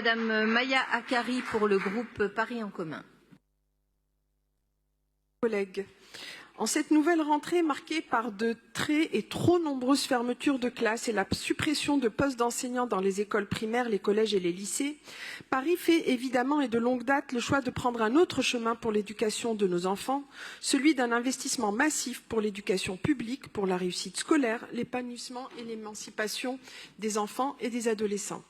Madame Maya Akari pour le groupe Paris en commun. Collègues, en cette nouvelle rentrée marquée par de très et trop nombreuses fermetures de classes et la suppression de postes d'enseignants dans les écoles primaires, les collèges et les lycées, Paris fait évidemment et de longue date le choix de prendre un autre chemin pour l'éducation de nos enfants, celui d'un investissement massif pour l'éducation publique, pour la réussite scolaire, l'épanouissement et l'émancipation des enfants et des adolescents.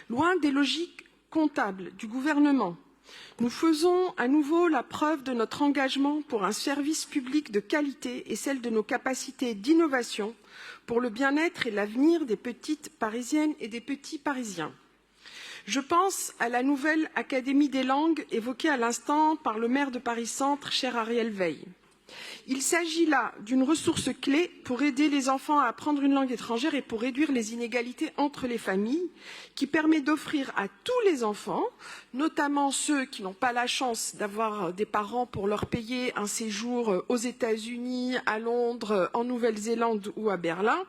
Loin des logiques comptables du gouvernement, nous faisons à nouveau la preuve de notre engagement pour un service public de qualité et celle de nos capacités d'innovation pour le bien-être et l'avenir des petites Parisiennes et des petits Parisiens. Je pense à la nouvelle Académie des langues évoquée à l'instant par le maire de Paris-Centre, cher Ariel Veil. Il s'agit là d'une ressource clé pour aider les enfants à apprendre une langue étrangère et pour réduire les inégalités entre les familles, qui permet d'offrir à tous les enfants, notamment ceux qui n'ont pas la chance d'avoir des parents pour leur payer un séjour aux États-Unis, à Londres, en Nouvelle-Zélande ou à Berlin,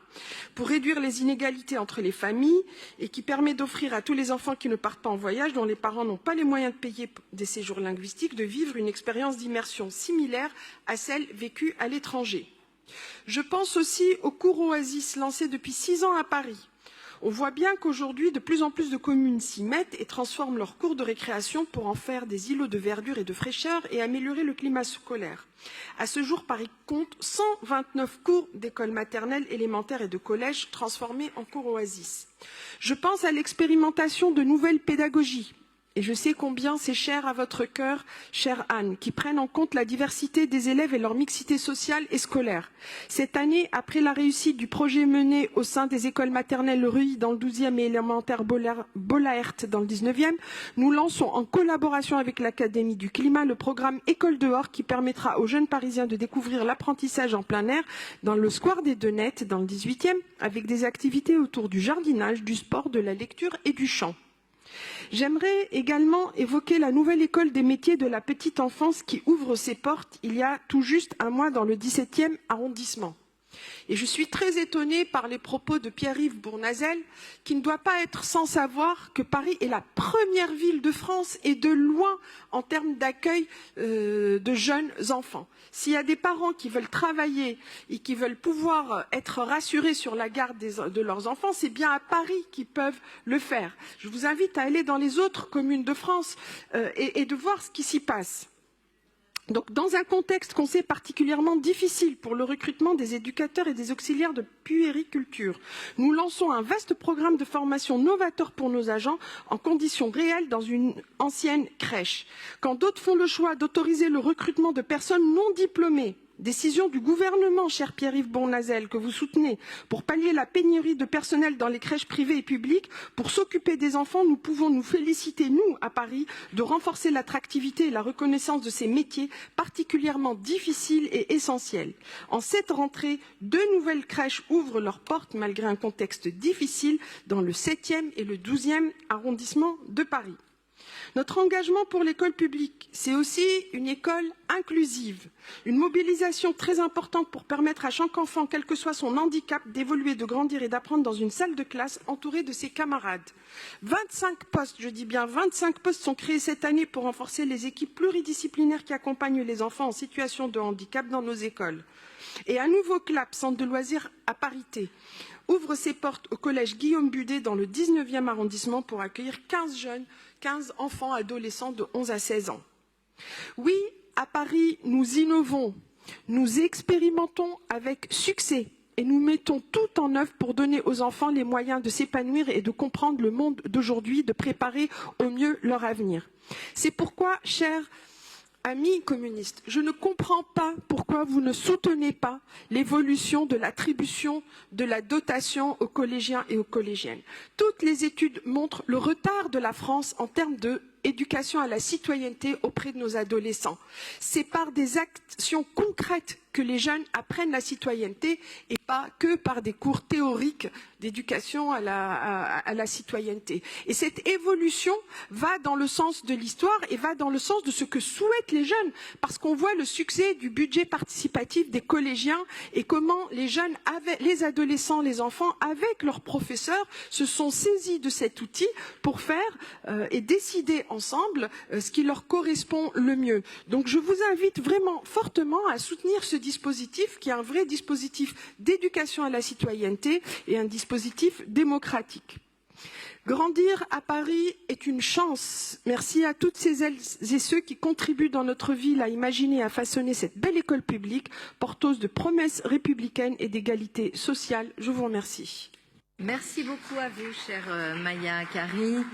pour réduire les inégalités entre les familles et qui permet d'offrir à tous les enfants qui ne partent pas en voyage, dont les parents n'ont pas les moyens de payer des séjours linguistiques, de vivre une expérience d'immersion similaire à celle vécue à l'étranger. Je pense aussi aux cours Oasis lancés depuis 6 ans à Paris. On voit bien qu'aujourd'hui, de plus en plus de communes s'y mettent et transforment leurs cours de récréation pour en faire des îlots de verdure et de fraîcheur et améliorer le climat scolaire. À ce jour, Paris compte 129 cours d'école maternelle, élémentaire et de collège transformés en cours Oasis. Je pense à l'expérimentation de nouvelles pédagogies. Et je sais combien c'est cher à votre cœur, chère Anne, qui prennent en compte la diversité des élèves et leur mixité sociale et scolaire. Cette année, après la réussite du projet mené au sein des écoles maternelles Reuilly dans le 12e et élémentaire Bollaert dans le 19e, nous lançons en collaboration avec l'Académie du Climat le programme École dehors qui permettra aux jeunes Parisiens de découvrir l'apprentissage en plein air dans le square des Denettes dans le 18e avec des activités autour du jardinage, du sport, de la lecture et du chant. J'aimerais également évoquer la nouvelle école des métiers de la petite enfance qui ouvre ses portes il y a tout juste un mois dans le 17e arrondissement. Et je suis très étonnée par les propos de Pierre-Yves Bournazel, qui ne doit pas être sans savoir que Paris est la première ville de France et de loin en termes d'accueil de jeunes enfants. S'il y a des parents qui veulent travailler et qui veulent pouvoir être rassurés sur la garde de leurs enfants, c'est bien à Paris qu'ils peuvent le faire. Je vous invite à aller dans les autres communes de France et de voir ce qui s'y passe. Donc, dans un contexte qu'on sait particulièrement difficile pour le recrutement des éducateurs et des auxiliaires de puériculture, nous lançons un vaste programme de formation novateur pour nos agents en conditions réelles dans une ancienne crèche. Quand d'autres font le choix d'autoriser le recrutement de personnes non diplômées, décision du gouvernement, cher Pierre-Yves Bournazel, que vous soutenez, pour pallier la pénurie de personnel dans les crèches privées et publiques, pour s'occuper des enfants, nous pouvons nous féliciter, nous, à Paris, de renforcer l'attractivité et la reconnaissance de ces métiers particulièrement difficiles et essentiels. En cette rentrée, 2 nouvelles crèches ouvrent leurs portes malgré un contexte difficile dans le 7e et le 12e arrondissement de Paris. Notre engagement pour l'école publique, c'est aussi une école inclusive, une mobilisation très importante pour permettre à chaque enfant, quel que soit son handicap, d'évoluer, de grandir et d'apprendre dans une salle de classe entourée de ses camarades. 25 postes, je dis bien 25 postes sont créés cette année pour renforcer les équipes pluridisciplinaires qui accompagnent les enfants en situation de handicap dans nos écoles. Et un nouveau CLAP, centre de loisirs à parité, ouvre ses portes au collège Guillaume Budet dans le 19e arrondissement pour accueillir 15 enfants adolescents de 11 à 16 ans. Oui, à Paris, nous innovons, nous expérimentons avec succès et nous mettons tout en œuvre pour donner aux enfants les moyens de s'épanouir et de comprendre le monde d'aujourd'hui, de préparer au mieux leur avenir. C'est pourquoi, chers amis communistes, je ne comprends pas pourquoi vous ne soutenez pas l'évolution de l'attribution de la dotation aux collégiens et aux collégiennes. Toutes les études montrent le retard de la France en termes d'éducation à la citoyenneté auprès de nos adolescents. C'est par des actions concrètes que les jeunes apprennent la citoyenneté et pas que par des cours théoriques d'éducation à la citoyenneté. Et cette évolution va dans le sens de l'histoire et va dans le sens de ce que souhaitent les jeunes, parce qu'on voit le succès du budget participatif des collégiens et comment les jeunes, les adolescents, les enfants, avec leurs professeurs, se sont saisis de cet outil pour faire et décider ensemble ce qui leur correspond le mieux. Donc je vous invite vraiment fortement à soutenir ce dispositif qui est un vrai dispositif d'éducation à la citoyenneté et un dispositif démocratique. Grandir à Paris est une chance. Merci à toutes celles et ceux qui contribuent dans notre ville à imaginer et à façonner cette belle école publique, porteuse de promesses républicaines et d'égalité sociale. Je vous remercie. Merci beaucoup à vous, chère Maya Akari.